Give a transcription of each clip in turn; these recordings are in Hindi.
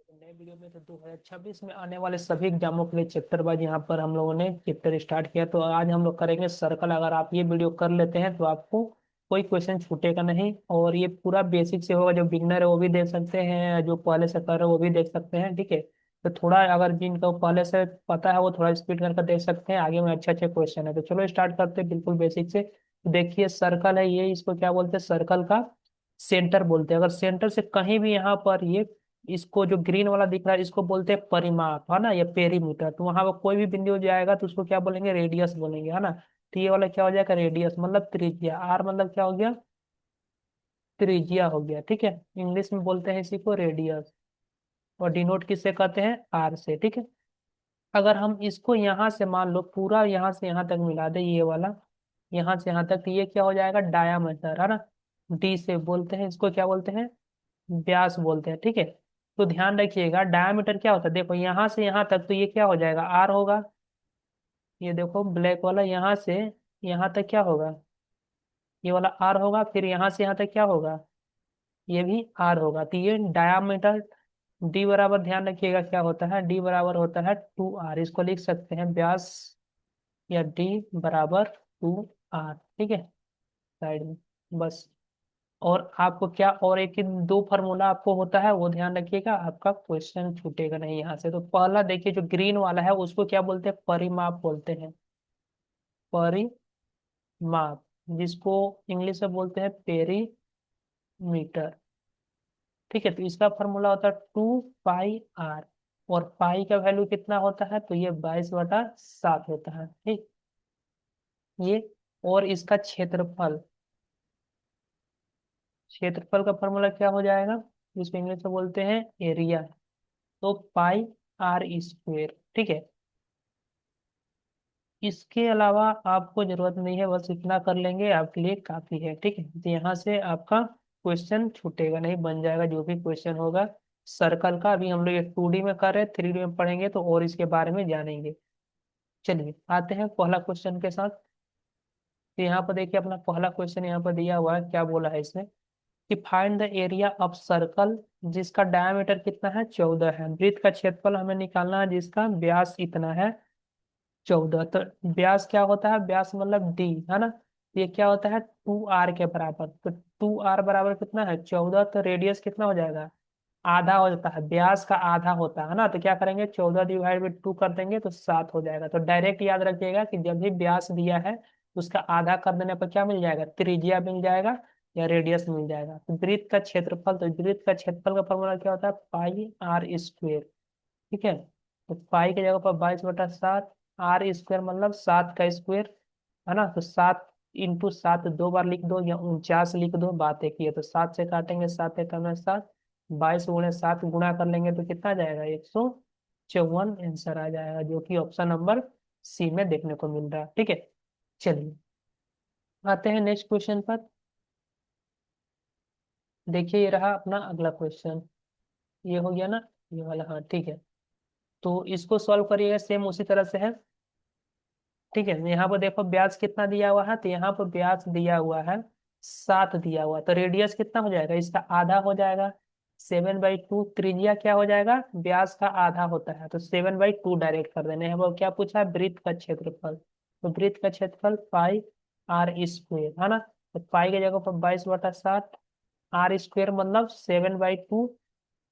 नए वीडियो में तो 2026 में आने वाले सभी एग्जामों के लिए चैप्टर वाइज यहाँ पर हम लोगों ने चैप्टर स्टार्ट किया। तो आज हम लोग करेंगे सर्कल। अगर आप ये वीडियो कर लेते हैं तो आपको कोई क्वेश्चन छूटेगा नहीं, और ये पूरा बेसिक से होगा। जो बिगनर है वो भी देख सकते हैं, जो पहले से कर रहे हैं वो भी देख सकते हैं, ठीक है। तो थोड़ा अगर जिनको पहले से पता है वो थोड़ा स्पीड करके देख सकते हैं, आगे में अच्छे अच्छे क्वेश्चन है। तो चलो स्टार्ट करते हैं बिल्कुल बेसिक से। तो देखिए सर्कल है ये, इसको क्या बोलते हैं? सर्कल का सेंटर बोलते हैं। अगर सेंटर से कहीं भी यहाँ पर ये, इसको जो ग्रीन वाला दिख रहा है इसको बोलते हैं परिमाप, है ना, या पेरीमीटर। तो वहां पर कोई भी बिंदु जाएगा तो उसको क्या बोलेंगे? रेडियस बोलेंगे, है ना। तो ये वाला क्या हो जाएगा? रेडियस मतलब त्रिज्या। आर मतलब क्या हो गया? त्रिज्या हो गया, ठीक है। इंग्लिश में बोलते हैं इसी को रेडियस, और डिनोट किससे कहते हैं? आर से, ठीक है। अगर हम इसको यहाँ से मान लो पूरा यहाँ से यहाँ तक मिला दे, ये वाला यहाँ से यहाँ तक, तो ये क्या हो जाएगा? डायामीटर, है ना। डी से बोलते हैं इसको, क्या बोलते हैं? व्यास बोलते हैं, ठीक है। तो ध्यान रखिएगा डायमीटर क्या होता है। देखो यहाँ से यहाँ तक तो ये क्या हो जाएगा? आर होगा। ये देखो ब्लैक वाला यहाँ से यहाँ तक क्या होगा? ये वाला आर होगा। फिर यहाँ से यहाँ तक क्या होगा? ये भी आर होगा। तो ये डायमीटर डी बराबर, ध्यान रखिएगा क्या होता है? डी बराबर होता है 2 आर। इसको लिख सकते हैं व्यास, या डी बराबर 2 आर, ठीक है। साइड में बस। और आपको क्या, और एक ही दो फार्मूला आपको होता है, वो ध्यान रखिएगा, आपका क्वेश्चन छूटेगा नहीं यहाँ से। तो पहला देखिए, जो ग्रीन वाला है उसको क्या बोलते हैं? परिमाप बोलते हैं। परिमाप, जिसको इंग्लिश में बोलते हैं पेरीमीटर, ठीक है। तो इसका फार्मूला होता है 2 पाई आर। और पाई का वैल्यू कितना होता है? तो ये 22/7 होता है, ठीक। ये, और इसका क्षेत्रफल, क्षेत्रफल का फॉर्मूला क्या हो जाएगा? जिसको इंग्लिश में बोलते हैं एरिया। तो पाई आर स्क्वेयर, ठीक है। इसके अलावा आपको जरूरत नहीं है, बस इतना कर लेंगे आपके लिए काफी है, ठीक है। तो यहाँ से आपका क्वेश्चन छूटेगा नहीं, बन जाएगा जो भी क्वेश्चन होगा सर्कल का। अभी हम लोग ये 2D में कर रहे हैं, 3D में पढ़ेंगे तो और इसके बारे में जानेंगे। चलिए आते हैं पहला क्वेश्चन के साथ। तो यहाँ पर देखिए अपना पहला क्वेश्चन यहाँ पर दिया हुआ है। क्या बोला है इसमें? कि find the area of circle जिसका डायमीटर कितना है? 14 है। वृत्त का क्षेत्रफल हमें निकालना है जिसका व्यास इतना है, 14। तो व्यास क्या होता है? व्यास मतलब डी, है ना। तो ये क्या होता है? 2 आर के बराबर। तो 2 आर बराबर कितना है? 14। तो रेडियस कितना हो जाएगा? आधा हो जाता है, व्यास का आधा होता है ना। तो क्या करेंगे? 14 डिवाइड बाई 2 कर देंगे तो 7 हो जाएगा। तो डायरेक्ट याद रखिएगा कि जब भी व्यास दिया है तो उसका आधा कर देने पर क्या मिल जाएगा? त्रिज्या मिल जाएगा, या रेडियस मिल जाएगा। तो वृत्त का क्षेत्रफल, तो वृत्त का क्षेत्रफल का फॉर्मूला क्या होता है? पाई आर स्क्वेयर, ठीक है। तो पाई की जगह पर 22/7, आर स्क्वायर मतलब 7 का स्क्वायर, है ना। तो 7 × 7 2 बार लिख दो, या 49 लिख दो, बात एक ही है। तो 7 से काटेंगे, 7 × 7 22 × 7 गुणा कर लेंगे तो कितना आ जाएगा? 154 आंसर आ जाएगा, जो कि ऑप्शन नंबर सी में देखने को मिल रहा है, ठीक है। चलिए आते हैं नेक्स्ट क्वेश्चन पर। देखिए ये रहा अपना अगला क्वेश्चन। ये हो गया ना, ये वाला, हाँ ठीक है। तो इसको सॉल्व करिएगा, सेम उसी तरह से है, ठीक है। यहाँ पर देखो ब्याज कितना दिया हुआ है, तो यहाँ पर ब्याज दिया हुआ है 7 दिया हुआ है। तो रेडियस कितना हो जाएगा? इसका आधा हो जाएगा, 7/2। त्रिज्या क्या हो जाएगा? ब्याज का आधा होता है, तो 7/2 डायरेक्ट कर देने हैं। वो क्या पूछा है? वृत्त का क्षेत्रफल। तो वृत्त का क्षेत्रफल पाई आर स्क्वेयर, है ना। तो पाई की जगह पर 22/7, आर स्क्वेयर मतलब 7/2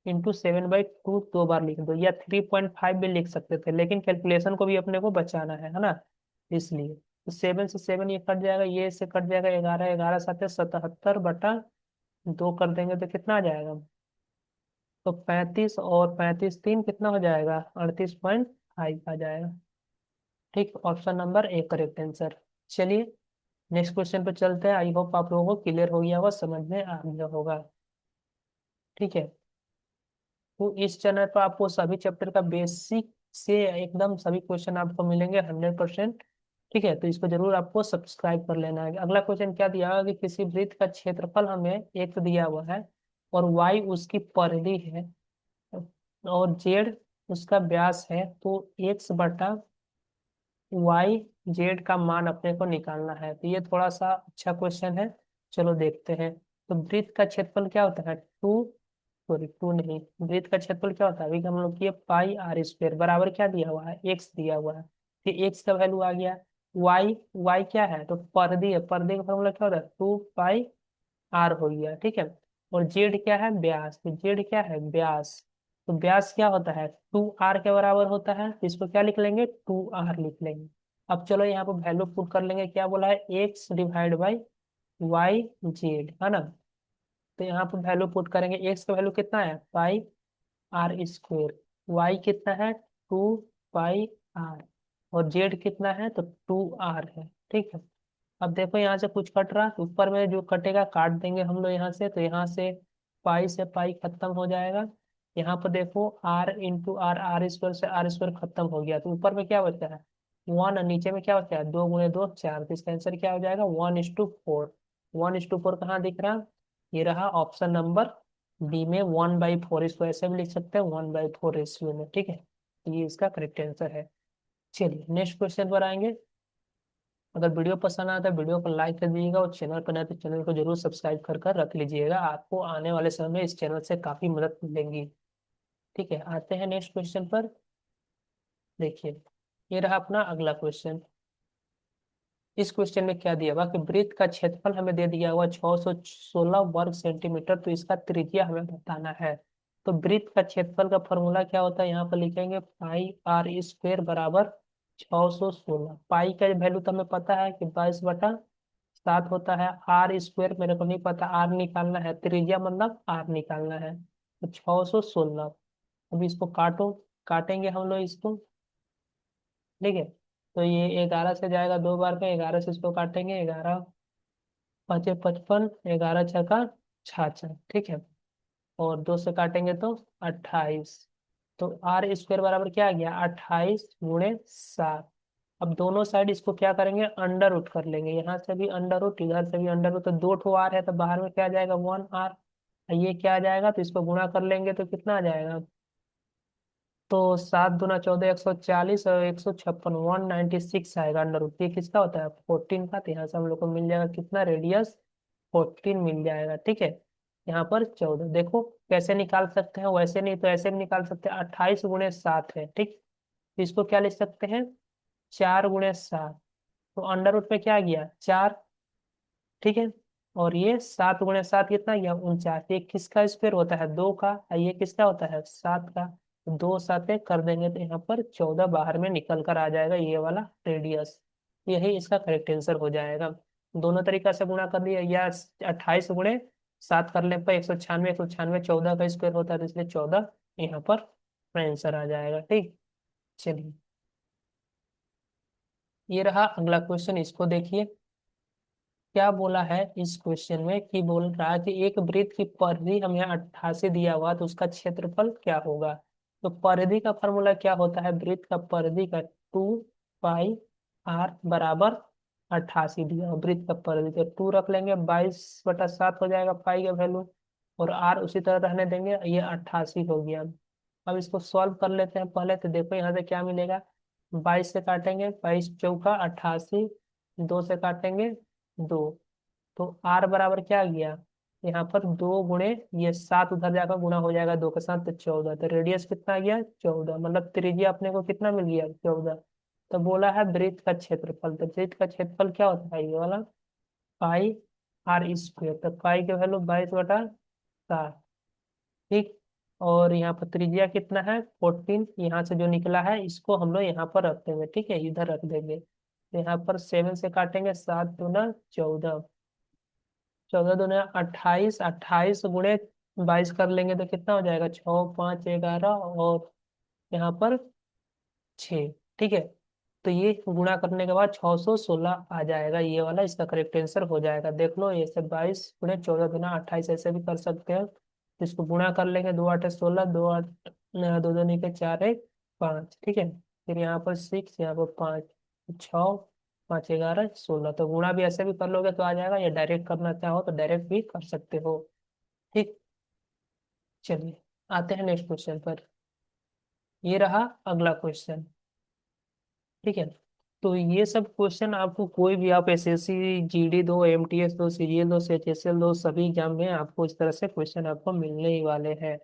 इंटू 7/2, 2 बार लिख दो, या 3.5 भी लिख सकते थे, लेकिन कैलकुलेशन को भी अपने को बचाना है ना, इसलिए। तो 7 से 7 ये कट जाएगा, ये से कट जाएगा, 11, 11 7 77/2 कर देंगे तो कितना आ जाएगा? तो 35, और 35 3 कितना हो जाएगा? 38.5 आ जाएगा, ठीक। Option number A correct answer. चलिए नेक्स्ट क्वेश्चन पे चलते हैं। आई होप आप लोगों को क्लियर हो गया होगा, समझ में आ गया होगा, ठीक है। तो इस चैनल पर आपको सभी चैप्टर का बेसिक से एकदम सभी क्वेश्चन आपको मिलेंगे 100%, ठीक है। तो इसको जरूर आपको सब्सक्राइब कर लेना है। अगला क्वेश्चन क्या दिया हुआ है कि किसी वृत्त का क्षेत्रफल हमें एक दिया हुआ है, और वाई उसकी परिधि है, और जेड उसका व्यास है। तो x/वाई जेड का मान अपने को निकालना है। तो ये थोड़ा सा अच्छा क्वेश्चन है, चलो देखते हैं। तो वृत्त का क्षेत्रफल क्या होता है? 2 सॉरी 2 नहीं, वृत्त का क्षेत्रफल क्या होता है, अभी हम लोग किए पाई आर स्क्वायर बराबर क्या दिया हुआ है, एक्स दिया हुआ है। तो एक्स का वैल्यू आ गया। वाई, वाई क्या है, तो पर्दे है, पर्दे का फॉर्मूला क्या होता है, 2 पाई आर हो गया, ठीक है। और जेड क्या है, व्यास, तो जेड क्या है, व्यास। तो व्यास क्या होता है, 2 आर के बराबर होता है, तो इसको क्या लिख लेंगे, 2 आर लिख लेंगे। अब चलो यहाँ पर वैल्यू पुट कर लेंगे, क्या बोला है, x divide by y z, है ना। तो यहाँ पर वैल्यू पुट करेंगे, एक्स का वैल्यू कितना है, पाई आर स्क्वेयर, वाई कितना है, 2 पाई आर, और जेड कितना है, तो 2 आर है, ठीक है। अब देखो यहाँ से कुछ कट रहा, तो ऊपर में जो कटेगा काट देंगे हम लोग यहाँ से, तो यहाँ से पाई से पाई खत्म हो जाएगा। यहाँ पर देखो r into r, r square से आर स्क्वायर खत्म हो गया, तो ऊपर में क्या बचा है, 1, और नीचे में क्या बचा है, 2 गुणे 2 4, तो इसका आंसर क्या हो जाएगा, 1:4। 1:4 कहाँ दिख रहा, ये रहा ऑप्शन नंबर बी में, 1/4, इसको ऐसे भी लिख सकते हैं 1/4 रेशियो में, ठीक है। तो ये इसका करेक्ट आंसर है। चलिए नेक्स्ट क्वेश्चन पर आएंगे। अगर वीडियो पसंद आता है वीडियो को लाइक कर दीजिएगा, और चैनल पर नए तो चैनल को जरूर सब्सक्राइब कर कर रख लीजिएगा, आपको आने वाले समय में इस चैनल से काफी मदद मिलेगी। ठीक है, आते हैं नेक्स्ट क्वेश्चन पर। देखिए, ये रहा अपना अगला क्वेश्चन। इस क्वेश्चन में क्या दिया हुआ कि वृत्त का क्षेत्रफल हमें दे दिया हुआ 616 वर्ग सेंटीमीटर, तो इसका त्रिज्या हमें बताना है। तो वृत्त का क्षेत्रफल का फॉर्मूला क्या होता है, यहाँ पर लिखेंगे पाई आर स्क्वेयर बराबर 616। पाई का वैल्यू तो हमें पता है कि 22/7 होता है। आर स्क्वेयर मेरे को नहीं पता, आर निकालना है, त्रिज्या मतलब आर निकालना है, तो 616। अभी इसको काटो, काटेंगे हम लोग इसको, ठीक है। तो ये 11 से जाएगा 2 बार में, 11 से इसको काटेंगे, 11 पाँचे 55, 11 छक्का 66, ठीक है। और 2 से काटेंगे तो 28। तो आर स्क्वायर बराबर क्या आ गया, 28 गुणे 7। अब दोनों साइड इसको क्या करेंगे, अंडर रूट कर लेंगे, यहाँ से भी अंडर रूट, इधर से भी अंडर रूट, तो 2 ठो आर है, तो बाहर में क्या आ जाएगा, 1 आर। ये क्या आ जाएगा, तो इसको गुणा कर लेंगे तो कितना आ जाएगा, तो 7 दूना 14, 140, और 156, 196 आएगा अंडर रूट। ये किसका होता है, 14 का, तो यहाँ से हम लोग को मिल जाएगा कितना, रेडियस 14 मिल जाएगा, ठीक है। यहाँ पर 14 देखो कैसे निकाल सकते हैं, वैसे नहीं तो ऐसे भी निकाल सकते हैं, 28 गुणे 7 है, ठीक। तो इसको क्या लिख सकते हैं, 4 गुणे 7, तो अंडर रूट में क्या आ गया, 4, ठीक है। और ये 7 गुणे 7 कितना गया, 49। ये किसका स्क्वायर होता है, 2 का, और ये किसका होता है, 7 का। तो 2 साते कर देंगे तो यहाँ पर 14 बाहर में निकल कर आ जाएगा, ये वाला रेडियस। यही इसका करेक्ट आंसर हो जाएगा। दोनों तरीका से गुणा कर दिया, या 28 गुणे 7 करने पर 196, 196 14 का स्क्वायर होता है, तो इसलिए 14 यहाँ पर आंसर आ जाएगा, ठीक। चलिए, ये रहा अगला क्वेश्चन, इसको देखिए। क्या बोला है इस क्वेश्चन में, कि बोल रहा है कि एक वृत्त की परिधि हमें 88 दिया हुआ, तो उसका क्षेत्रफल क्या होगा। तो परिधि का फॉर्मूला क्या होता है, वृत्त का परिधि का 2 पाई आर बराबर 88 दिया हुआ, वृत्त का परिधि, तो 2 रख लेंगे, 22/7 हो जाएगा पाई का वैल्यू, और आर उसी तरह रहने देंगे, ये 88 हो गया। अब इसको सॉल्व कर लेते हैं पहले, तो देखो यहाँ से क्या मिलेगा, 22 से काटेंगे, 22 चौका 88, 2 से काटेंगे 2, तो आर बराबर क्या आ गया, यहाँ पर 2 गुणे ये 7 उधर जाकर गुणा हो जाएगा 2 के साथ, तो 14, तो रेडियस कितना आ गया, 14, मतलब त्रिज्या अपने को कितना मिल गया, 14। तो बोला है वृत्त का क्षेत्रफल, तो वृत्त का क्षेत्रफल क्या होता है, ये वाला पाई आर स्क्वेयर, तो पाई के वैल्यू 22/7, ठीक। और यहाँ पर त्रिज्या कितना है, 14, यहाँ से जो निकला है इसको हम लोग यहाँ पर रख देंगे, ठीक है, इधर रख देंगे, तो यहाँ पर 7 से काटेंगे, 7 दूना 14, 14 दूना 28, 28 गुणे 22 कर लेंगे तो कितना हो जाएगा, 6 5 11, और यहाँ पर 6, ठीक है। तो ये गुणा करने के बाद 616 आ जाएगा, ये वाला इसका करेक्ट आंसर हो जाएगा। देख लो, ये सब 22 गुणे 14 दूना 28 ऐसे भी कर सकते हैं, तो इसको गुणा कर लेंगे, 2 8 16, 2 8 दो दो निके 4 1 5, ठीक है। फिर यहाँ पर 6, यहाँ पर 5, 6 5 11 16, तो गुणा भी ऐसे भी कर लोगे तो आ जाएगा, या डायरेक्ट करना चाहो तो डायरेक्ट भी कर सकते हो, ठीक। चलिए, आते हैं नेक्स्ट क्वेश्चन पर। ये रहा अगला क्वेश्चन, ठीक है। तो ये सब क्वेश्चन आपको कोई भी, आप एसएससी जीडी दो, एमटीएस दो, सीजीएल दो, सीएचएसएल दो, सभी एग्जाम में आपको इस तरह से क्वेश्चन आपको मिलने ही वाले हैं।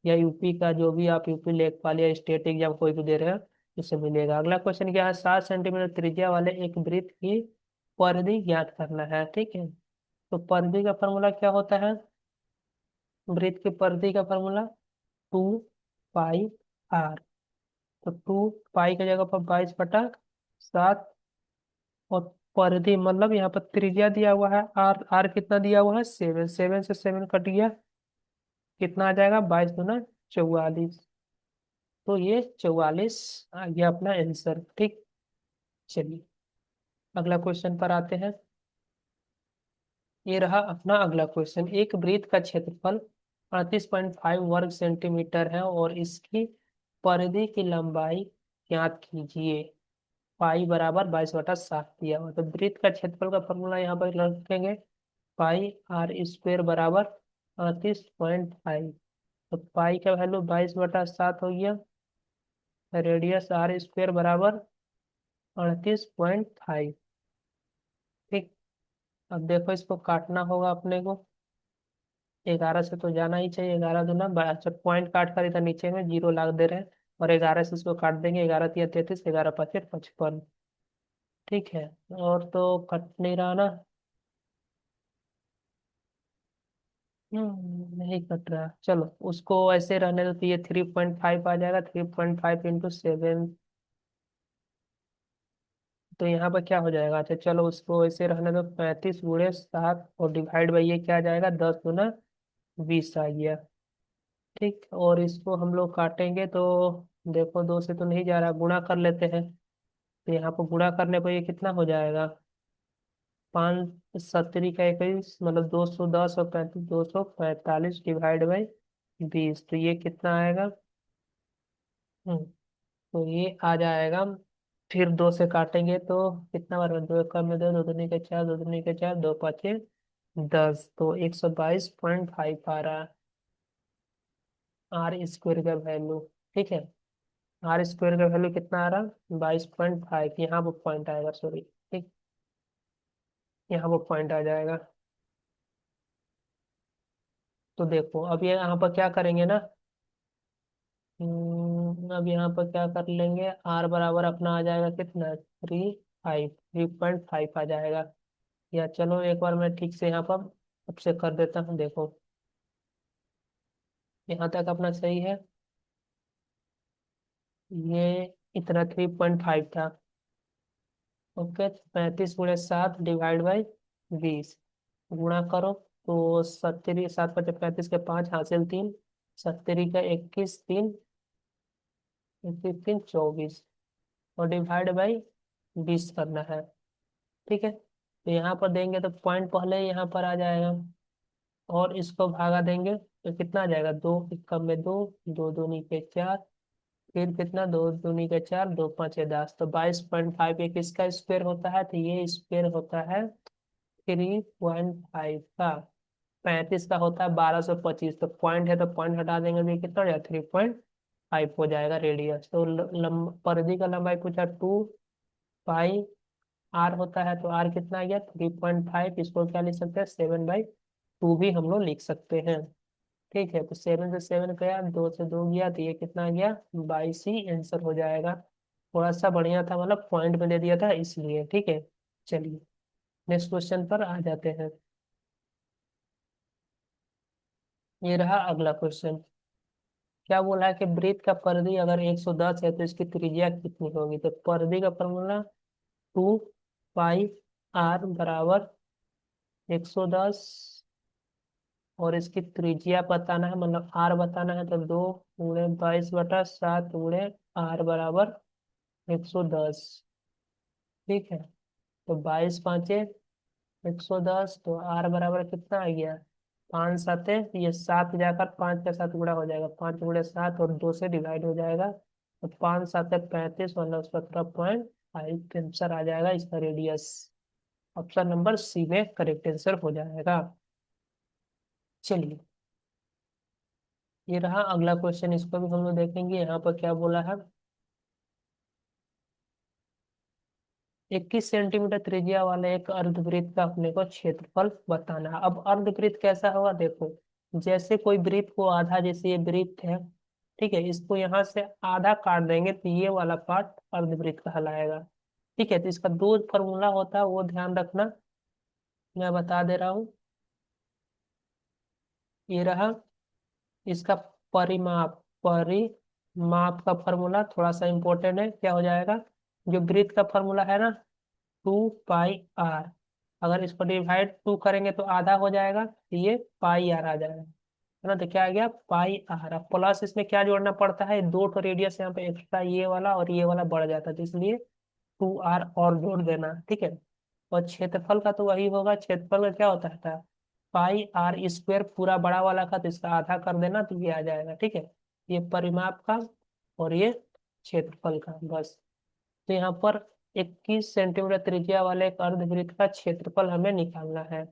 या यूपी का जो भी आप यूपी लेखपाल या स्टेट एग्जाम कोई भी दे रहे हो, उससे मिलेगा। अगला क्वेश्चन क्या है, 7 सेंटीमीटर त्रिज्या वाले एक वृत्त की परिधि ज्ञात करना है। ठीक है, तो परिधि का फॉर्मूला क्या होता है, वृत्त की परिधि का फॉर्मूला 2 पाई आर। तो 2 पाई की जगह पर 22/7, और परिधि मतलब यहाँ पर त्रिज्या दिया हुआ है आर, आर कितना दिया हुआ है 7, 7 से 7 कट गया, कितना आ जाएगा 22×2 = 44। तो ये 44 आ गया अपना आंसर। ठीक, चलिए अगला क्वेश्चन पर आते हैं। ये रहा अपना अगला क्वेश्चन। एक वृत्त का क्षेत्रफल 38.5 वर्ग सेंटीमीटर है और इसकी परिधि की लंबाई ज्ञात कीजिए। पाई बराबर 22/7 दिया हुआ, तो वृत्त का क्षेत्रफल का फॉर्मूला यहाँ पर रखेंगे, पाई आर स्क्वेयर बराबर 38.5। तो पाई का वैल्यू 22/7 हो गया, रेडियस आर स्क्वेयर बराबर 38.5। ठीक, अब देखो इसको काटना होगा अपने को। 11 से तो जाना ही चाहिए, 11 दूना अच्छा, पॉइंट काट कर इधर नीचे में जीरो लाख दे रहे हैं, और 11 से इसको काट देंगे, 11×3 = 33, 11×5 = 55। ठीक है, और तो कट नहीं रहा ना। नहीं कट रहा, चलो उसको ऐसे रहने दो। तो ये 3.5 आ जाएगा, 3.5 × 7। तो यहाँ पर क्या हो जाएगा, अच्छा चलो उसको ऐसे रहने दो, 35×7, और डिवाइड बाई ये क्या आ जाएगा, 10×20 आ गया। ठीक, और इसको हम लोग काटेंगे तो देखो, 2 से तो नहीं जा रहा, गुणा कर लेते हैं। तो यहाँ पर गुणा करने पर ये कितना हो जाएगा, 5×7=21, मतलब 210, और 35, 245 डिवाइड बाई 20। तो ये कितना आएगा, तो ये आ जाएगा। फिर 2 से काटेंगे तो कितना बार, 2 1 में 2, 2 दूनी के 4, 2 दूनी के 4, 2 5 10, तो 122.5 आ रहा है आर स्क्वेयर का वैल्यू। ठीक है, आर स्क्वेयर का वैल्यू कितना आ रहा, 22.5, यहाँ वो पॉइंट आएगा, सॉरी। ठीक, यहाँ वो पॉइंट आ जाएगा। तो देखो अब ये यहाँ पर क्या करेंगे ना, अब यहाँ पर क्या कर लेंगे, आर बराबर अपना आ जाएगा कितना, 3.5 आ जाएगा। या चलो एक बार मैं ठीक से यहाँ पर अब से कर देता हूँ, देखो यहाँ तक अपना सही है। ये इतना 3.5 था। ओके, 35×7 डिवाइड बाई 20, गुणा करो तो 70, 7×5 = 35 के 5 हासिल 3, 70 का 21, 3, 21 3 24, और डिवाइड बाई 20 करना है। ठीक है, तो यहाँ पर देंगे तो पॉइंट पहले ही यहाँ पर आ जाएगा, और इसको भागा देंगे तो कितना आ जाएगा, 2 1 में 2, 2 दूनी के 4, फिर कितना, 2 दूनी के 4, 2 5 10, तो 22.5 एक इसका स्क्वायर होता है, तो ये स्क्वायर होता है 3.5 का। 35 का होता है 1225, तो पॉइंट है तो पॉइंट हटा देंगे तो ये कितना हो जाएगा, 3.5 हो जाएगा रेडियस। तो परिधि का लंबाई पूछा, 2 पाई आर होता है, तो आर कितना आ गया 3.5, इसको क्या लिख सकते हैं, 7/2 भी हम लोग लिख सकते हैं। ठीक है, तो 7 से 7 गया, 2 से 2 गया, तो ये कितना आ गया, 22 ही आंसर हो जाएगा। थोड़ा सा बढ़िया था, मतलब पॉइंट में दे दिया था इसलिए। ठीक है, चलिए नेक्स्ट क्वेश्चन पर आ जाते हैं। ये रहा अगला क्वेश्चन। क्या बोला है कि वृत्त का परिधि अगर 110 है तो इसकी त्रिज्या कितनी होगी। तो परिधि का फॉर्मूला 2 पाई आर बराबर 110, और इसकी त्रिज्या बताना है, मतलब आर बताना है, तो 2×22/7 आर बराबर 110। ठीक है, तो 22×5 = 110, तो आर बराबर कितना आ गया, 5×7, ये 7 जाकर 5 के साथ गुणा हो जाएगा, 5×7, और 2 से डिवाइड हो जाएगा, तो 5×7 = 35, मतलब 17.5 आंसर आ जाएगा इसका रेडियस। ऑप्शन नंबर सी में करेक्ट आंसर हो जाएगा। चलिए, ये रहा अगला क्वेश्चन, इसको भी हम लोग देखेंगे यहाँ पर क्या बोला है। 21 सेंटीमीटर त्रिज्या वाले एक अर्धवृत्त का अपने को क्षेत्रफल बताना है। अब अर्धवृत्त कैसा होगा देखो, जैसे कोई वृत्त को आधा, जैसे ये वृत्त है, ठीक है, इसको यहाँ से आधा काट देंगे तो ये वाला पार्ट अर्धवृत्त कहलाएगा। ठीक है, तो इसका दो फॉर्मूला होता है, वो ध्यान रखना, मैं बता दे रहा हूँ। ये रहा इसका परिमाप का फॉर्मूला थोड़ा सा इंपॉर्टेंट है, क्या हो जाएगा, जो वृत्त का फॉर्मूला है ना, 2 पाई आर, अगर इसको डिवाइड 2 करेंगे तो आधा हो जाएगा, तो ये पाई आर आ जाएगा, है ना। तो क्या आ गया, पाई आर। अब प्लस इसमें क्या जोड़ना पड़ता है, दो तो रेडियस यहाँ पे एक्स्ट्रा, ये वाला और ये वाला बढ़ जाता है, तो इसलिए 2 आर और जोड़ देना, ठीक है। और क्षेत्रफल का तो वही होगा, क्षेत्रफल का क्या होता था, पाई आर स्क्वायर, पूरा बड़ा वाला का तो इसका आधा कर देना तो ये आ जाएगा, ठीक है। ये परिमाप का और ये क्षेत्रफल का, बस। तो यहाँ पर 21 सेंटीमीटर त्रिज्या वाले एक अर्धवृत्त का क्षेत्रफल हमें निकालना है,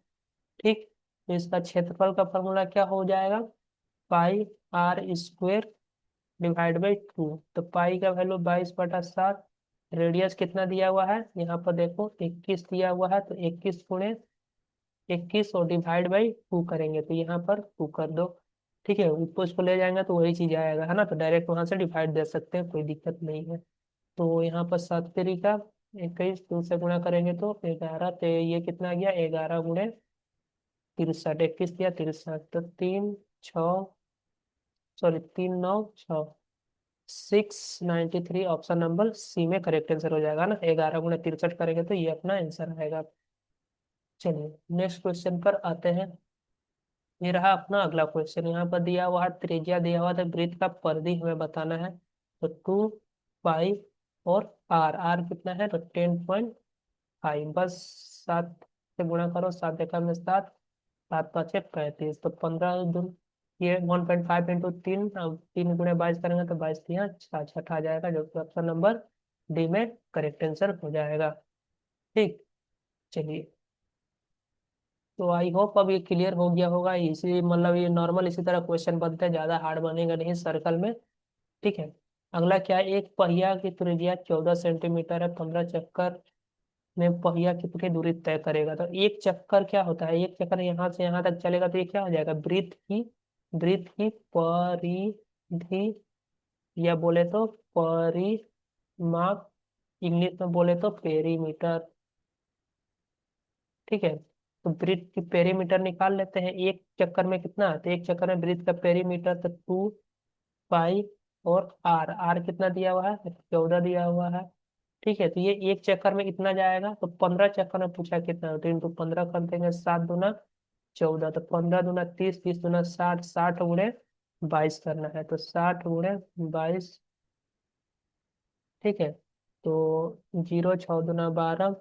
ठीक। तो इसका क्षेत्रफल का फॉर्मूला क्या हो जाएगा, पाई आर स्क्वायर डिवाइड बाई 2। तो पाई का वैल्यू 22/7, रेडियस कितना दिया हुआ है यहाँ पर देखो, 21 दिया हुआ है, तो 21 गुणे 21 और डिवाइड बाई 2 करेंगे तो यहाँ पर 2 कर दो, ठीक है। ऊपर इसको ले जाएंगे तो वही चीज आएगा, है ना, तो डायरेक्ट वहां से डिवाइड दे सकते हैं, कोई दिक्कत नहीं है। तो यहाँ पर 7 तरीका 21, 2 से गुणा करेंगे तो 11, तो ये कितना आ गया, 11 गुणे 63, 21 दिया 63, तो 693 ऑप्शन नंबर सी में करेक्ट आंसर हो जाएगा ना, 11 गुणे 63 करेंगे तो ये अपना आंसर आएगा। चलिए नेक्स्ट क्वेश्चन पर आते हैं। ये रहा अपना अगला क्वेश्चन, यहाँ पर दिया हुआ है त्रिज्या दिया हुआ था, वृत्त का परिधि हमें बताना है। तो 2 पाई और आर, आर कितना है, तो 10.5, बस 7 से गुणा करो, 7 एकम में 7, 7 5 35, तो 15 दून, ये 1.5 × 3, अब 3 गुणे 22 करेंगे तो 22 × 3 = 66 आ जाएगा, जो कि ऑप्शन नंबर डी में करेक्ट आंसर हो जाएगा, ठीक। चलिए, तो आई होप अब ये क्लियर हो गया होगा, इसी मतलब ये नॉर्मल इसी तरह क्वेश्चन बनते हैं, ज्यादा हार्ड बनेगा नहीं सर्कल में, ठीक है। अगला क्या है, एक पहिया की त्रिज्या 14 सेंटीमीटर है, 15 चक्कर में पहिया कितनी दूरी तय करेगा। तो एक चक्कर क्या होता है, एक चक्कर यहाँ से यहाँ तक चलेगा तो ये क्या हो जाएगा, वृत्त की परिधि, या बोले तो परिमाप, इंग्लिश में बोले तो पेरीमीटर, ठीक है। तो वृत्त की पेरीमीटर निकाल लेते हैं, एक चक्कर में कितना, तो एक चक्कर में वृत्त का पेरीमीटर तो 2 पाई और आर, आर कितना दिया हुआ है, 14 दिया हुआ है, ठीक है। तो ये एक चक्कर में कितना जाएगा, तो 15 चक्कर में पूछा कितना, तो इंटू 15 कर देंगे, 7 दूना 14, तो 15 दूना 30, 30 दूना 60, 60 गुणे 22 करना है, तो 60 गुणे 22, ठीक है। तो 0 6 दूना 12,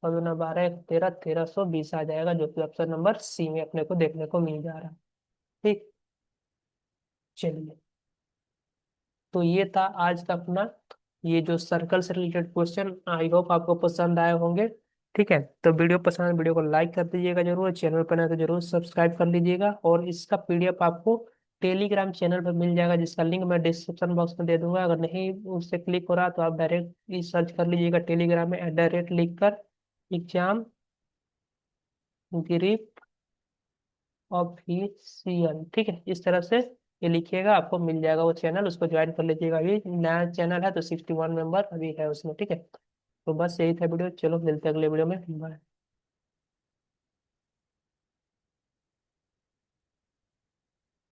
6 दूना 12, 1 13, 1320 आ जाएगा, जो कि ऑप्शन नंबर सी में अपने को देखने को मिल जा रहा है, ठीक। चलिए, तो ये था आज का अपना ये जो सर्कल से रिलेटेड क्वेश्चन, आई होप आपको पसंद आए होंगे, ठीक है। तो वीडियो पसंद है, वीडियो को लाइक कर दीजिएगा जरूर, चैनल पर नए तो जरूर सब्सक्राइब कर लीजिएगा, और इसका पीडीएफ आपको टेलीग्राम चैनल पर मिल जाएगा, जिसका लिंक मैं डिस्क्रिप्शन बॉक्स में दे दूंगा, अगर नहीं उससे क्लिक हो रहा तो आप डायरेक्ट सर्च कर लीजिएगा टेलीग्राम में @ लिख कर एग्जाम ग्रिप ऑफिशियल, ठीक है, इस तरह से ये लिखिएगा, आपको मिल जाएगा वो चैनल, उसको ज्वाइन कर लीजिएगा, अभी नया चैनल है तो 61 मेंबर अभी है उसमें, ठीक है। तो बस यही था वीडियो, चलो मिलते हैं अगले वीडियो में, बाय।